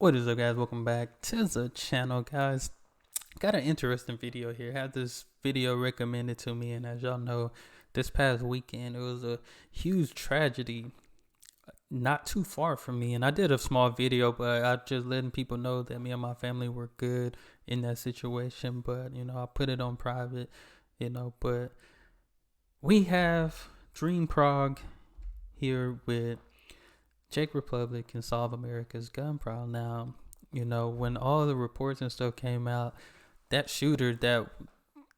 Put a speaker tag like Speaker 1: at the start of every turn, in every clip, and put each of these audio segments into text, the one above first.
Speaker 1: What is up, guys? Welcome back to the channel, guys. Got an interesting video here. Had this video recommended to me, and as y'all know, this past weekend it was a huge tragedy not too far from me, and I did a small video, but I just letting people know that me and my family were good in that situation. But I put it on private, but we have Dream Prague here with Czech Republic can solve America's gun problem. Now, when all the reports and stuff came out, that shooter that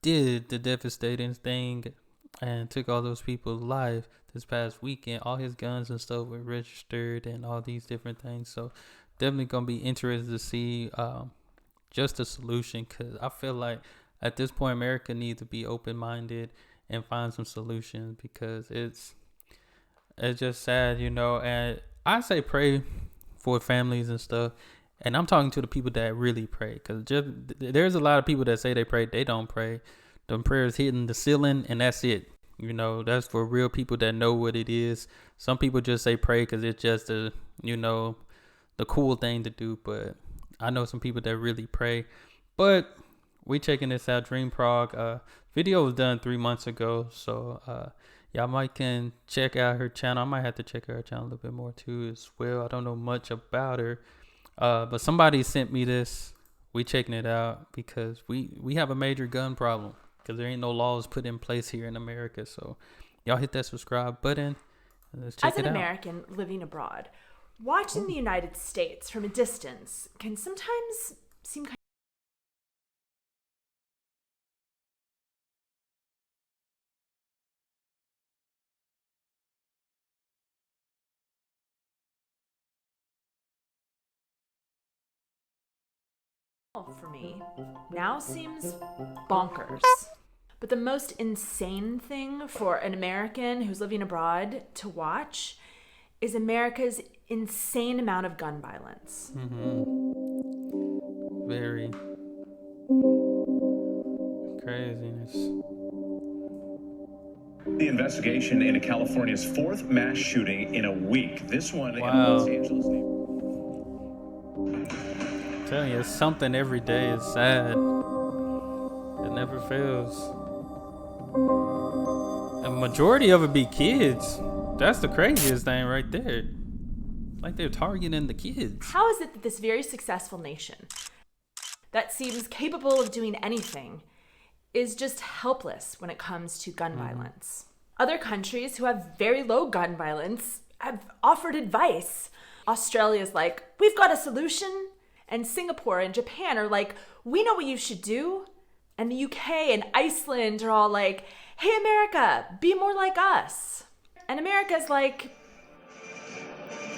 Speaker 1: did the devastating thing and took all those people's life this past weekend, all his guns and stuff were registered and all these different things. So definitely gonna be interested to see just a solution, because I feel like at this point America needs to be open-minded and find some solutions, because it's just sad, and I say pray for families and stuff, and I'm talking to the people that really pray, because there's a lot of people that say they pray, they don't pray. Them prayers hitting the ceiling and that's it. That's for real people that know what it is. Some people just say pray because it's just the cool thing to do, but I know some people that really pray. But we checking this out, Dream Prague. Video was done 3 months ago, so y'all might can check out her channel. I might have to check out her channel a little bit more too as well. I don't know much about her, but somebody sent me this. We checking it out because we have a major gun problem, because there ain't no laws put in place here in America. So y'all hit that subscribe button and let's check it out.
Speaker 2: As an American living abroad, watching the United States from a distance can sometimes seem kind for me now seems bonkers. But the most insane thing for an American who's living abroad to watch is America's insane amount of gun violence.
Speaker 1: Very craziness.
Speaker 3: The investigation into California's fourth mass shooting in a week. This one in Los Angeles.
Speaker 1: I'm telling you, it's something every day. It's sad. It never fails. The majority of it be kids. That's the craziest thing right there. Like they're targeting the kids.
Speaker 2: How is it that this very successful nation that seems capable of doing anything is just helpless when it comes to gun violence? Other countries who have very low gun violence have offered advice. Australia's like, we've got a solution. And Singapore and Japan are like, we know what you should do. And the UK and Iceland are all like, hey, America, be more like us. And America's like,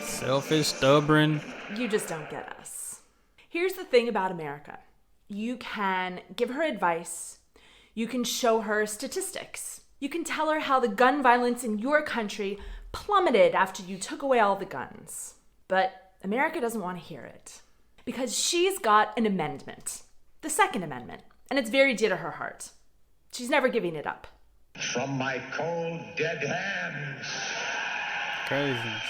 Speaker 1: selfish, stubborn.
Speaker 2: You just don't get us. Here's the thing about America. You can give her advice. You can show her statistics. You can tell her how the gun violence in your country plummeted after you took away all the guns. But America doesn't want to hear it, because she's got an amendment, the Second Amendment, and it's very dear to her heart. She's never giving it up.
Speaker 4: From my cold, dead hands.
Speaker 1: Craziness.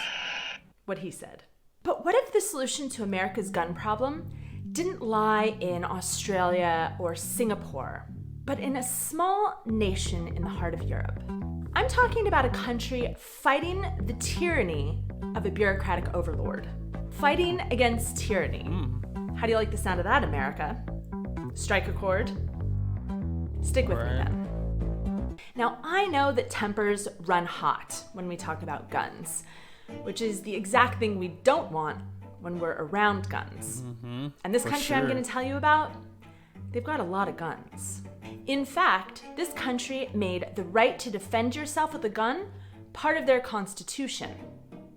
Speaker 2: What he said. But what if the solution to America's gun problem didn't lie in Australia or Singapore, but in a small nation in the heart of Europe? I'm talking about a country fighting the tyranny of a bureaucratic overlord. Fighting against tyranny. How do you like the sound of that, America? Strike a chord? Stick with me then. Now, I know that tempers run hot when we talk about guns, which is the exact thing we don't want when we're around guns. And this country I'm going to tell you about, they've got a lot of guns. In fact, this country made the right to defend yourself with a gun part of their constitution.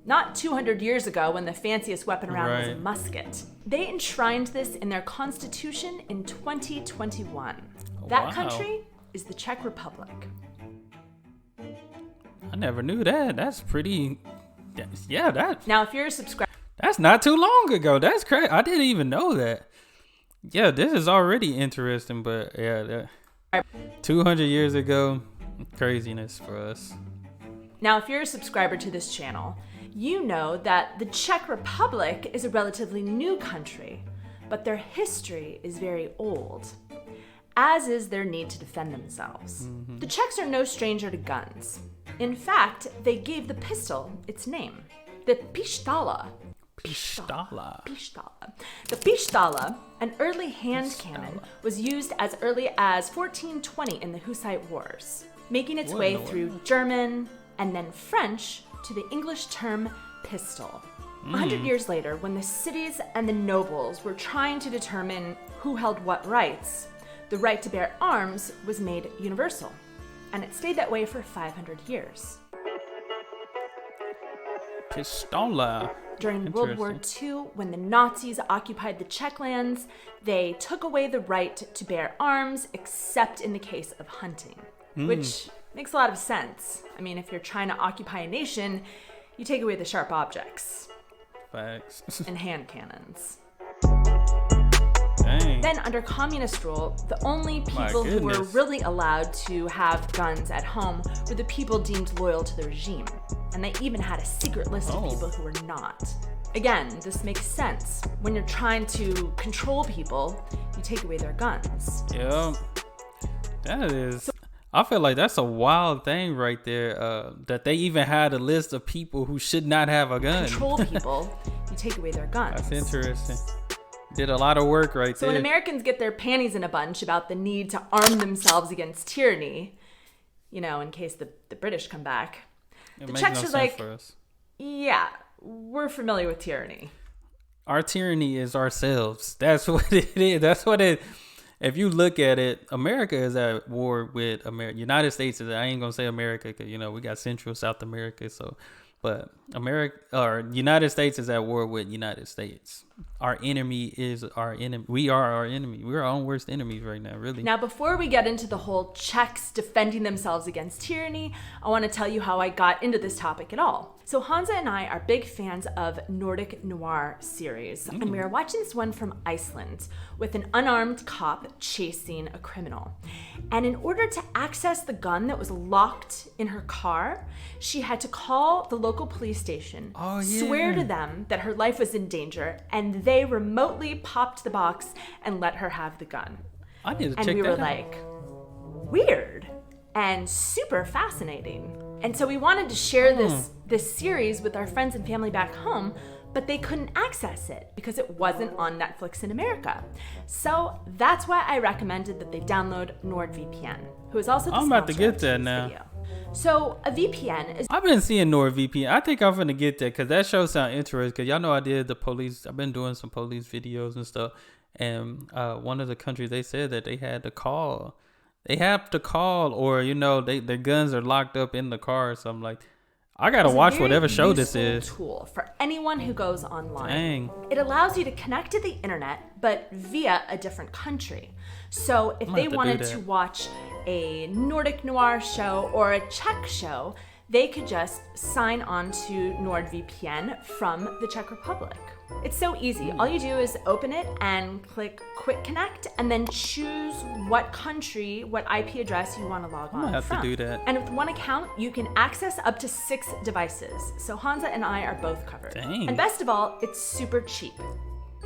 Speaker 2: Not 200 years ago when the fanciest weapon around was a musket. They enshrined this in their constitution in 2021. That country is the Czech Republic.
Speaker 1: I never knew that. That's pretty.
Speaker 2: Now, if you're a subscriber,
Speaker 1: that's not too long ago. That's crazy. I didn't even know that. Yeah, this is already interesting, but 200 years ago, craziness for us.
Speaker 2: Now, if you're a subscriber to this channel, you know that the Czech Republic is a relatively new country, but their history is very old, as is their need to defend themselves. The Czechs are no stranger to guns. In fact, they gave the pistol its name, the pistola.
Speaker 1: Pistola.
Speaker 2: The pistola, an early hand cannon, was used as early as 1420 in the Hussite Wars, making its way through German and then French to the English term pistol. 100 years later, when the cities and the nobles were trying to determine who held what rights, the right to bear arms was made universal, and it stayed that way for 500 years.
Speaker 1: Pistola.
Speaker 2: During World War II, when the Nazis occupied the Czech lands, they took away the right to bear arms, except in the case of hunting, which makes a lot of sense. I mean, if you're trying to occupy a nation, you take away the sharp objects.
Speaker 1: Facts.
Speaker 2: And hand cannons.
Speaker 1: Dang.
Speaker 2: Then, under communist rule, the only people who were really allowed to have guns at home were the people deemed loyal to the regime. And they even had a secret list of people who were not. Again, this makes sense. When you're trying to control people, you take away their guns.
Speaker 1: Yeah. That is... I feel like that's a wild thing right there, that they even had a list of people who should not have a gun.
Speaker 2: Control people, you take away their guns.
Speaker 1: That's interesting. Did a lot of work right
Speaker 2: So
Speaker 1: there.
Speaker 2: when Americans get their panties in a bunch about the need to arm themselves against tyranny, you know, in case the British come back, the Czechs are like, yeah, we're familiar with tyranny.
Speaker 1: Our tyranny is ourselves. That's what it is. That's what it... If you look at it, America is at war with America. United States is, I ain't gonna say America because, you know, we got Central, South America. So, but America or United States is at war with United States. Our enemy is our enemy. We are our enemy. We're our own worst enemies right now, really.
Speaker 2: Now, before we get into the whole Czechs defending themselves against tyranny, I want to tell you how I got into this topic at all. So Hansa and I are big fans of Nordic noir series, and we are watching this one from Iceland with an unarmed cop chasing a criminal. And in order to access the gun that was locked in her car, she had to call the local police station, swear to them that her life was in danger, and they remotely popped the box and let her have the gun.
Speaker 1: I need to check that out.
Speaker 2: And we were like, weird and super fascinating. And so we wanted to share this series with our friends and family back home, but they couldn't access it because it wasn't on Netflix in America. So that's why I recommended that they download NordVPN, who is also the
Speaker 1: I'm about to get that now.
Speaker 2: Video. So a VPN is...
Speaker 1: I've been seeing NordVPN. I think I'm gonna get that because that show sounds interesting. Because y'all know I did the police. I've been doing some police videos and stuff. And one of the countries, they said that they had to call. They have to call, or you know, their guns are locked up in the car. So I'm like, I gotta watch whatever show this is.
Speaker 2: Tool for anyone who goes online.
Speaker 1: Dang.
Speaker 2: It allows you to connect to the internet, but via a different country. So if they wanted to watch a Nordic noir show or a Czech show, they could just sign on to NordVPN from the Czech Republic. It's so easy. All you do is open it and click Quick Connect and then choose what country, what IP address you want to log on
Speaker 1: I have
Speaker 2: from.
Speaker 1: to do that.
Speaker 2: And with one account, you can access up to 6 devices. So Hansa and I are both covered.
Speaker 1: Dang.
Speaker 2: And best of all, it's super cheap.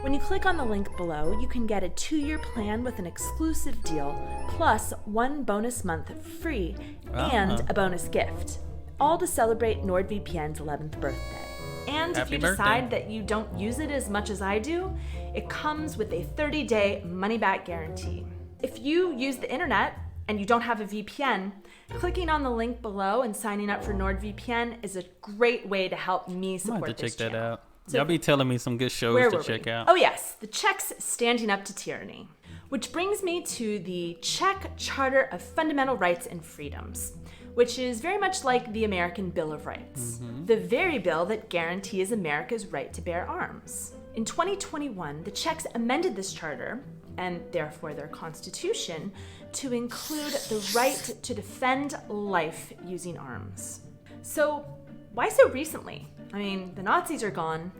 Speaker 2: When you click on the link below, you can get a 2-year plan with an exclusive deal, plus 1 bonus month free and a bonus gift, all to celebrate NordVPN's 11th birthday. And if you decide that you don't use it as much as I do, it comes with a 30-day money-back guarantee. If you use the internet and you don't have a VPN, clicking on the link below and signing up for NordVPN is a great way to help me support this channel.
Speaker 1: Check that out.
Speaker 2: So
Speaker 1: y'all be telling me some good shows to check out.
Speaker 2: Oh yes, the Czechs standing up to tyranny. Which brings me to the Czech Charter of Fundamental Rights and Freedoms, which is very much like the American Bill of Rights, the very bill that guarantees America's right to bear arms. In 2021, the Czechs amended this charter, and therefore their constitution, to include the right to defend life using arms. So why so recently? I mean, the Nazis are gone,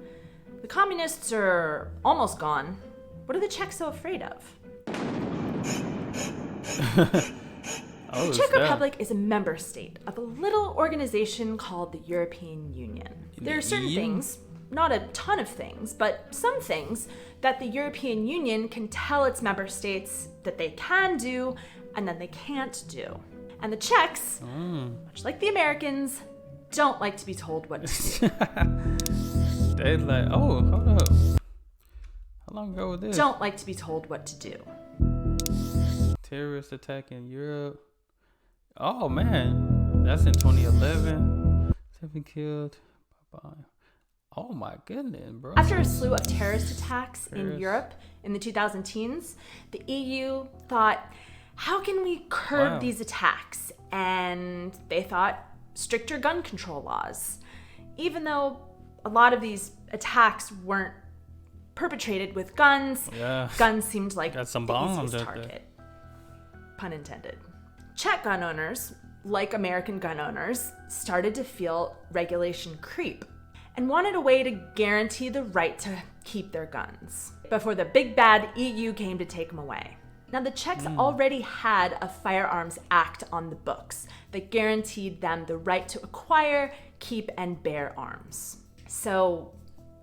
Speaker 2: the communists are almost gone. What are the Czechs so afraid of? The Czech Republic is a member state of a little organization called the European Union. There are certain things, not a ton of things, but some things that the European Union can tell its member states that they can do and that they can't do. And the Czechs, much like the Americans, don't like to be told what to do.
Speaker 1: They're like, oh, hold up. How long ago was this?
Speaker 2: Don't like to be told what to do.
Speaker 1: Terrorist attack in Europe. Oh, man. That's in 2011. 7 killed. Bye-bye. Oh, my goodness, bro.
Speaker 2: After a slew of terrorist attacks in Europe in the 2010s, the EU thought, how can we curb these attacks? And they thought stricter gun control laws. Even though a lot of these attacks weren't perpetrated with guns, guns seemed like the easiest target. Pun intended. Czech gun owners, like American gun owners, started to feel regulation creep and wanted a way to guarantee the right to keep their guns before the big bad EU came to take them away. Now, the Czechs already had a Firearms Act on the books that guaranteed them the right to acquire, keep, and bear arms. So,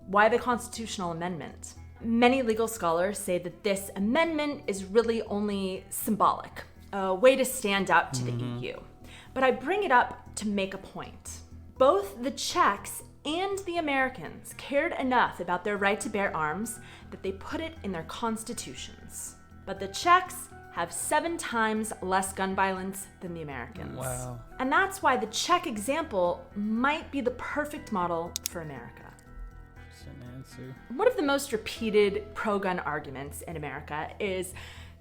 Speaker 2: why the constitutional amendment? Many legal scholars say that this amendment is really only symbolic, a way to stand up to the EU. But I bring it up to make a point. Both the Czechs and the Americans cared enough about their right to bear arms that they put it in their constitutions. But the Czechs have 7 times less gun violence than the Americans.
Speaker 1: Wow.
Speaker 2: And that's why the Czech example might be the perfect model for America. One of the most repeated pro-gun arguments in America is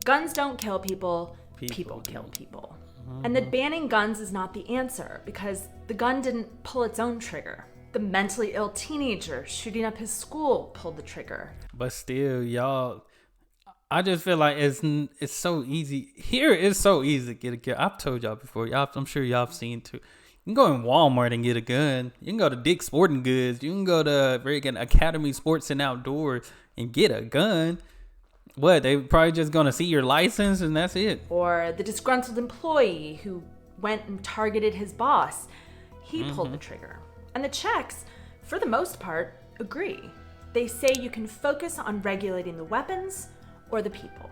Speaker 2: guns don't kill people, people kill people. And that banning guns is not the answer because the gun didn't pull its own trigger. The mentally ill teenager shooting up his school pulled the trigger.
Speaker 1: But still, y'all, I just feel like it's so easy. Here, it's so easy to get a gun. I've told y'all before. I'm sure y'all have seen too. You can go in Walmart and get a gun. You can go to Dick's Sporting Goods. You can go to freaking Academy Sports and Outdoors and get a gun. What? They probably just gonna see your license and that's it.
Speaker 2: Or the disgruntled employee who went and targeted his boss. He pulled the trigger. And the Czechs, for the most part, agree. They say you can focus on regulating the weapons or the people.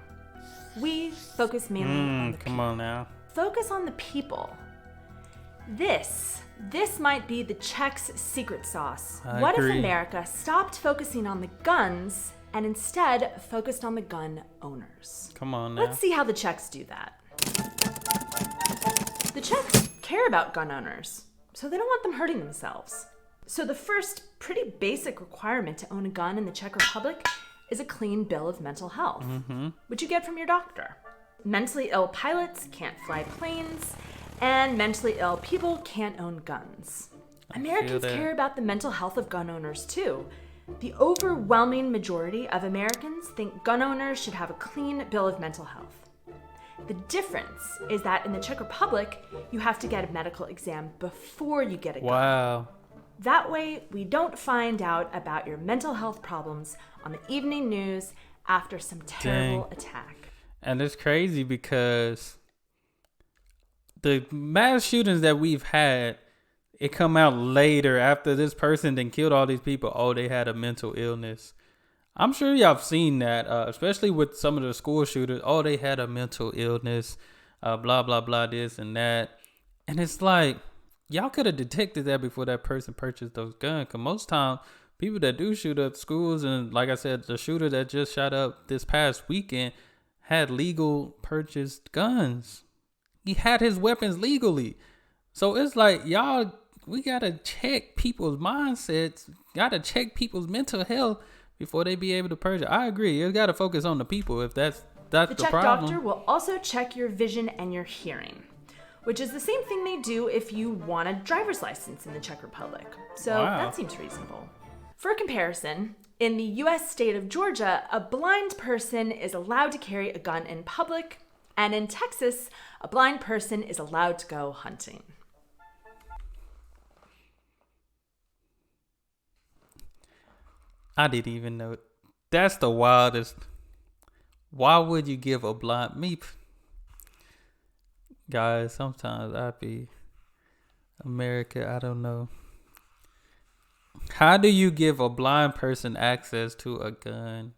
Speaker 2: We focus mainly on the people.
Speaker 1: Come on now.
Speaker 2: Focus on the people. This might be the Czechs' secret sauce. What if America stopped focusing on the guns and instead focused on the gun owners?
Speaker 1: Come on now.
Speaker 2: Let's see how the Czechs do that. The Czechs care about gun owners, so they don't want them hurting themselves. So the first pretty basic requirement to own a gun in the Czech Republic is a clean bill of mental health, which you get from your doctor. Mentally ill pilots can't fly planes, and mentally ill people can't own guns. Americans care about the mental health of gun owners too. The overwhelming majority of Americans think gun owners should have a clean bill of mental health. The difference is that in the Czech Republic, you have to get a medical exam before you get a gun.
Speaker 1: Wow.
Speaker 2: That way, we don't find out about your mental health problems on the evening news after some terrible attack.
Speaker 1: And it's crazy because the mass shootings that we've had, it come out later after this person then killed all these people. Oh, they had a mental illness. I'm sure y'all have seen that, especially with some of the school shooters. Oh, they had a mental illness, blah, blah, blah, this and that. And it's like, y'all could have detected that before that person purchased those guns. Because most times, people that do shoot up schools, and like I said, the shooter that just shot up this past weekend had legal purchased guns. He had his weapons legally. So it's like, y'all, we got to check people's mindsets, got to check people's mental health before they be able to purchase. I agree. You got to focus on the people if that's the problem.
Speaker 2: The Czech doctor will also check your vision and your hearing, which is the same thing they do if you want a driver's license in the Czech Republic. So that seems reasonable. For comparison, in the US state of Georgia, a blind person is allowed to carry a gun in public, and in Texas, a blind person is allowed to go hunting.
Speaker 1: I didn't even know. That's the wildest. Why would you give a blind Guys, sometimes I be America, I don't know. How do you give a blind person access to a gun?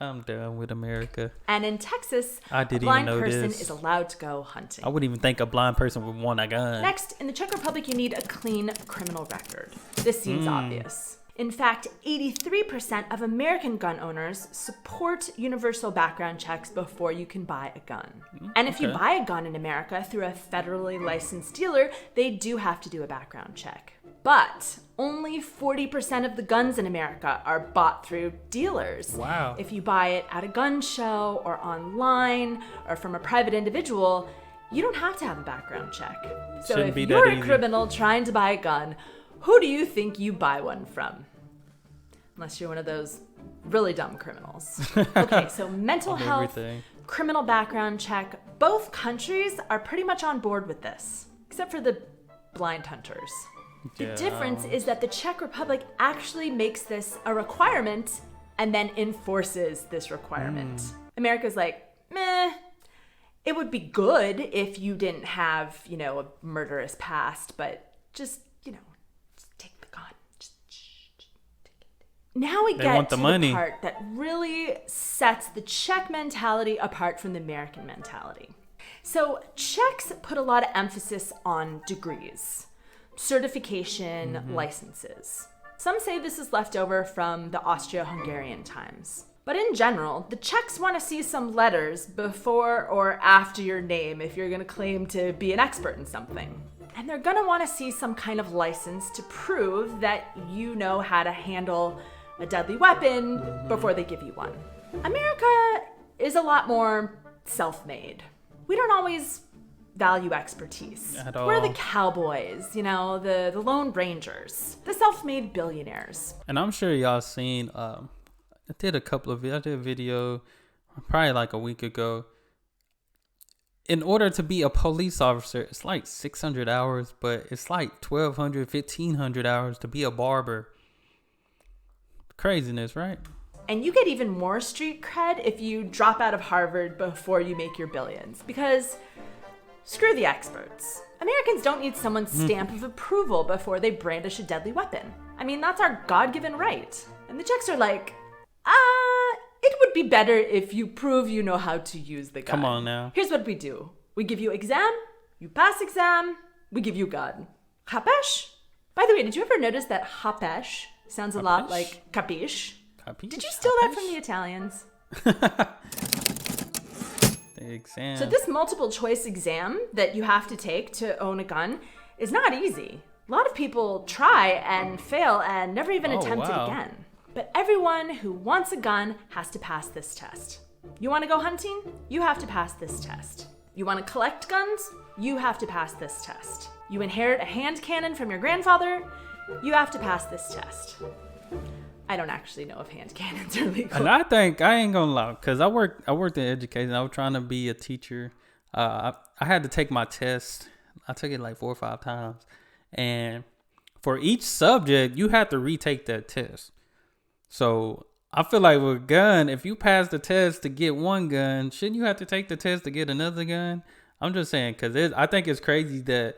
Speaker 1: I'm done with America.
Speaker 2: And in Texas,
Speaker 1: I
Speaker 2: a
Speaker 1: didn't
Speaker 2: blind
Speaker 1: even know
Speaker 2: person
Speaker 1: this.
Speaker 2: is allowed to go hunting.
Speaker 1: I wouldn't even think a blind person would want a gun.
Speaker 2: Next, in the Czech Republic, you need a clean criminal record. This seems obvious. In fact, 83% of American gun owners support universal background checks before you can buy a gun. And if you buy a gun in America through a federally licensed dealer, they do have to do a background check. But only 40% of the guns in America are bought through dealers.
Speaker 1: Wow.
Speaker 2: If you buy it at a gun show or online or from a private individual, you don't have to have a background check. So
Speaker 1: Shouldn't
Speaker 2: if
Speaker 1: be that
Speaker 2: you're a
Speaker 1: easy.
Speaker 2: criminal trying to buy a gun, who do you think you buy one from? Unless you're one of those really dumb criminals. Okay, so mental
Speaker 1: Of
Speaker 2: health,
Speaker 1: everything.
Speaker 2: criminal background check, both countries are pretty much on board with this, except for the blind hunters. The
Speaker 1: Yeah.
Speaker 2: difference is that the Czech Republic actually makes this a requirement and then enforces this requirement. America's like, meh, it would be good if you didn't have, a murderous past, but just take the gun. Just take it. Now we
Speaker 1: They
Speaker 2: get
Speaker 1: want the
Speaker 2: to
Speaker 1: money.
Speaker 2: the part that really sets the Czech mentality apart from the American mentality. So Czechs put a lot of emphasis on degrees, certification, licenses. Some say this is left over from the Austro-Hungarian times. But in general, the Czechs want to see some letters before or after your name if you're going to claim to be an expert in something. And they're going to want to see some kind of license to prove that you know how to handle a deadly weapon before they give you one. America is a lot more self-made. We don't always value expertise.
Speaker 1: At
Speaker 2: We're the
Speaker 1: all.
Speaker 2: cowboys, the Lone Rangers, the self-made billionaires.
Speaker 1: And I'm sure y'all seen, I did a video probably like a week ago. In order to be a police officer, it's like 600 hours, but it's like 1,200, 1,500 hours to be a barber. Craziness, right?
Speaker 2: And you get even more street cred if you drop out of Harvard before you make your billions. Because screw the experts. Americans don't need someone's stamp of approval before they brandish a deadly weapon. I mean, that's our God-given right. And the Czechs are like, it would be better if you prove you know how to use the gun.
Speaker 1: Come on now.
Speaker 2: Here's what we do. We give you exam, you pass exam, we give you gun. Chápeš? By the way, did you ever notice that chápeš sounds a lot
Speaker 1: Chápeš?
Speaker 2: like capiche?
Speaker 1: Capiche?
Speaker 2: Did you steal that from the
Speaker 1: Capiche?
Speaker 2: Italians?
Speaker 1: The exam.
Speaker 2: So this multiple choice exam that you have to take to own a gun is not easy. A lot of people try and fail and never even attempt it
Speaker 1: wow.
Speaker 2: again. But everyone who wants a gun has to pass this test. You want to go hunting? You have to pass this test. You want to collect guns? You have to pass this test. You inherit a hand cannon from your grandfather? You have to pass this test. I don't actually know if hand cannons are legal.
Speaker 1: And I think, I ain't gonna lie, because I worked in education. I was trying to be a teacher. I had to take my test. I took it like 4 or 5 times. And for each subject, you have to retake that test. So I feel like with a gun, if you pass the test to get one gun, shouldn't you have to take the test to get another gun? I'm just saying, because I think it's crazy that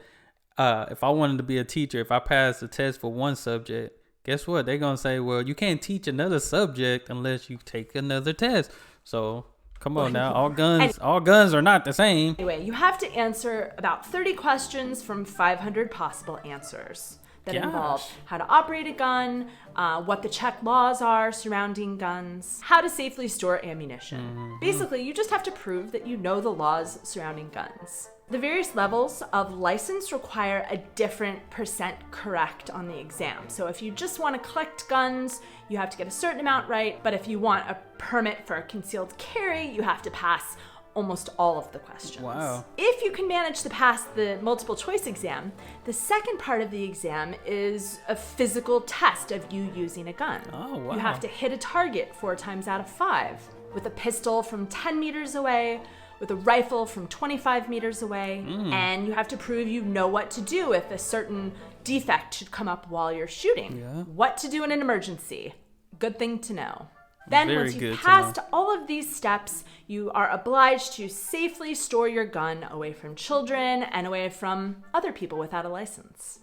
Speaker 1: if I wanted to be a teacher, if I passed the test for one subject, guess what? They're going to say, well, you can't teach another subject unless you take another test. So come on now. All guns are not the same.
Speaker 2: Anyway, you have to answer about 30 questions from 500 possible answers that involve
Speaker 1: Gosh.
Speaker 2: how to operate a gun, what the Czech laws are surrounding guns, how to safely store ammunition. Basically, you just have to prove that you know the laws surrounding guns. The various levels of license require a different % correct on the exam. So if you just want to collect guns, you have to get a certain amount right. But if you want a permit for concealed carry, you have to pass almost all of the questions.
Speaker 1: Wow.
Speaker 2: If you can manage to pass the multiple choice exam, the second part of the exam is a physical test of you using a gun.
Speaker 1: Oh, wow.
Speaker 2: You have to hit a target 4 times out of 5 with a pistol from 10 meters away, with a rifle from 25 meters away, and you have to prove you know what to do if a certain defect should come up while you're shooting.
Speaker 1: Yeah.
Speaker 2: What to do in an emergency. Good thing to know. Then
Speaker 1: Very
Speaker 2: once
Speaker 1: good
Speaker 2: you've
Speaker 1: to
Speaker 2: passed
Speaker 1: know.
Speaker 2: all of these steps, you are obliged to safely store your gun away from children and away from other people without a license.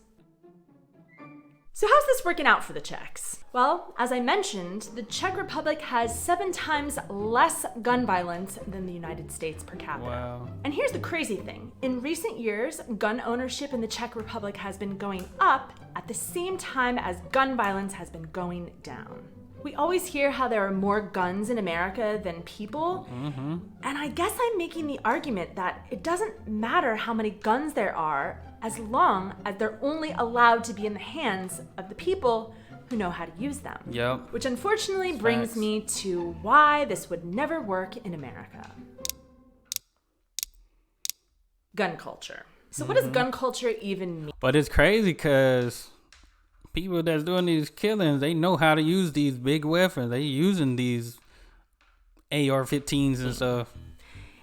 Speaker 2: So how's this working out for the Czechs? Well, as I mentioned, the Czech Republic has 7 times less gun violence than the United States per capita.
Speaker 1: Wow.
Speaker 2: And here's the crazy thing. In recent years, gun ownership in the Czech Republic has been going up at the same time as gun violence has been going down. We always hear how there are more guns in America than people. And I guess I'm making the argument that it doesn't matter how many guns there are as long as they're only allowed to be in the hands of the people who know how to use them.
Speaker 1: Yep.
Speaker 2: Which unfortunately brings me to why this would never work in America. Gun culture. So what does gun culture even mean?
Speaker 1: But it's crazy because people that's doing these killings, they know how to use these big weapons. They using these AR-15s and stuff.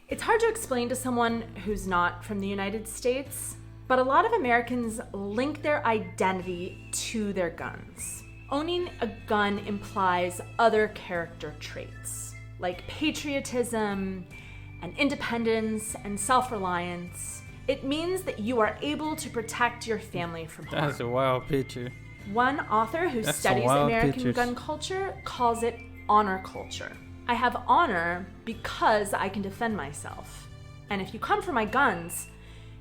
Speaker 2: It's hard to explain to someone who's not from the United States, but a lot of Americans link their identity to their guns. Owning a gun implies other character traits, like patriotism and independence and self-reliance. It means that you are able to protect your family from harm.
Speaker 1: That's a wild picture.
Speaker 2: One author who
Speaker 1: That's
Speaker 2: studies
Speaker 1: some wild
Speaker 2: American
Speaker 1: pictures.
Speaker 2: gun culture calls it honor culture. I have honor because I can defend myself. And if you come for my guns,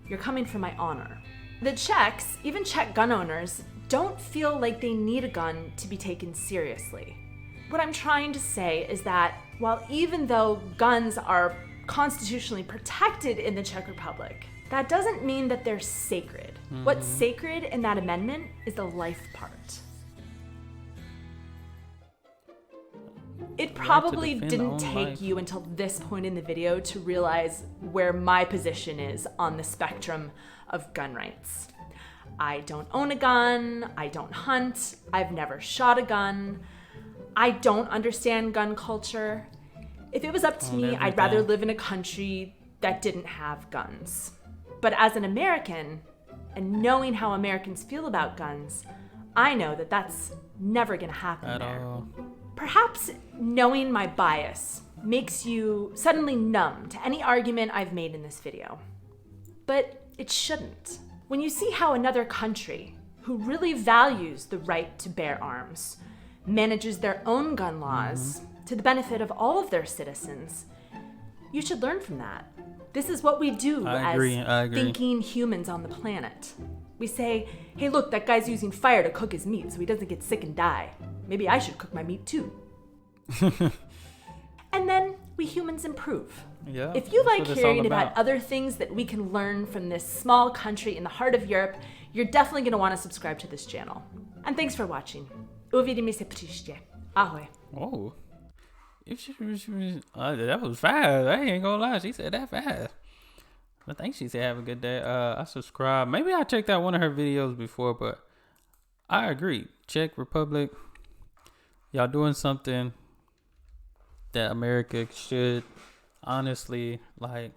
Speaker 2: you're coming for my honor. The Czechs, even Czech gun owners, don't feel like they need a gun to be taken seriously. What I'm trying to say is that while even though guns are constitutionally protected in the Czech Republic, that doesn't mean that they're sacred. What's sacred in that amendment is the life part. It probably
Speaker 1: defend
Speaker 2: didn't
Speaker 1: our own
Speaker 2: take
Speaker 1: life.
Speaker 2: you until this point in the video to realize where my position is on the spectrum of gun rights. I don't own a gun, I don't hunt, I've never shot a gun, I don't understand gun culture. If it was up to me, I'd rather live in a country that didn't have guns. But as an American, and knowing how Americans feel about guns, I know that that's never gonna happen
Speaker 1: At
Speaker 2: there.
Speaker 1: all.
Speaker 2: Perhaps knowing my bias makes you suddenly numb to any argument I've made in this video. But it shouldn't. When you see how another country, who really values the right to bear arms, manages their own gun laws to the benefit of all of their citizens, you should learn from that. This is what we do
Speaker 1: I
Speaker 2: as
Speaker 1: agree.
Speaker 2: thinking humans on the planet. We say, hey look, that guy's using fire to cook his meat so he doesn't get sick and die. Maybe I should cook my meat too. And then we humans improve.
Speaker 1: Yeah.
Speaker 2: If you
Speaker 1: that's
Speaker 2: like
Speaker 1: what it's
Speaker 2: hearing
Speaker 1: all
Speaker 2: about other things that we can learn from this small country in the heart of Europe, you're definitely going to want to subscribe to this channel. And thanks for watching. Uvidíme se příště. Ahoj.
Speaker 1: Oh. That was fast. I ain't gonna lie. She said that fast. I think she said have a good day. I subscribe. Maybe I checked out one of her videos before, but I agree. Czech Republic, y'all doing something that America should honestly like.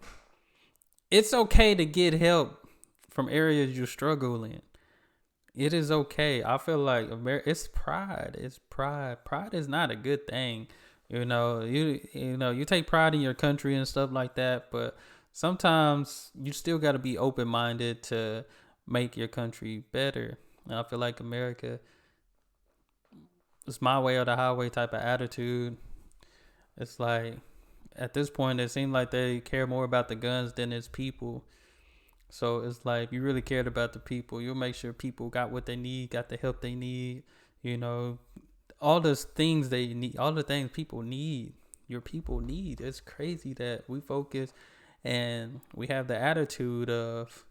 Speaker 1: It's okay to get help from areas you struggle in. It is okay. I feel like it's pride. It's pride. Pride is not a good thing. You know, you take pride in your country and stuff like that, but sometimes you still got to be open-minded to make your country better. And I feel like America, it's my way or the highway type of attitude. It's like, at this point, it seems like they care more about the guns than its people. So it's like, if you really cared about the people, you'll make sure people got what they need, got the help they need, you know, all those things they need, all the things people need, your people need. It's crazy that we focus and we have the attitude of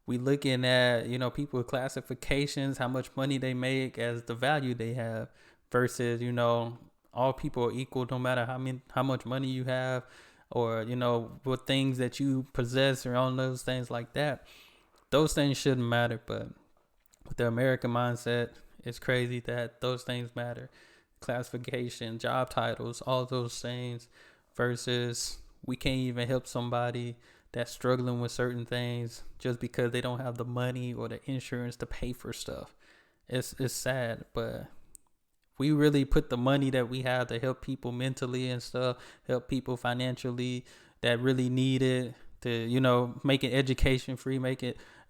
Speaker 1: we looking at, you know, people's classifications, how much money they make as the value they have versus, you know, all people are equal no matter how much money you have or, you know, what things that you possess or all those things like that. Those things shouldn't matter, but with the American mindset, it's crazy that those things matter. Classification, job titles, all those things versus we can't even help somebody that's struggling with certain things just because they don't have the money or the insurance to pay for stuff. It's sad, but we really put the money that we have to help people mentally and stuff, help people financially that really need it, to, you know, make it education free,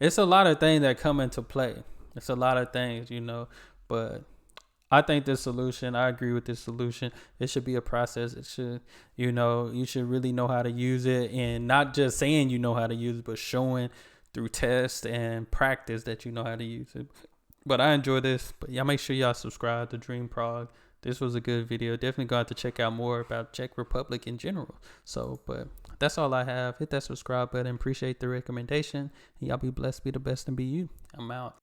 Speaker 1: it's a lot of things that come into play. It's a lot of things, you know, but I think I agree with this solution. It should be a process. It should, you know, you should really know how to use it, and not just saying you know how to use it, but showing through tests and practice that you know how to use it. But I enjoy this. But y'all make sure y'all subscribe to Dream Prague. This was a good video. Definitely going to check out more about Czech Republic in general. So, but that's all I have. Hit that subscribe button. Appreciate the recommendation. Y'all be blessed, be the best, and be you. I'm out.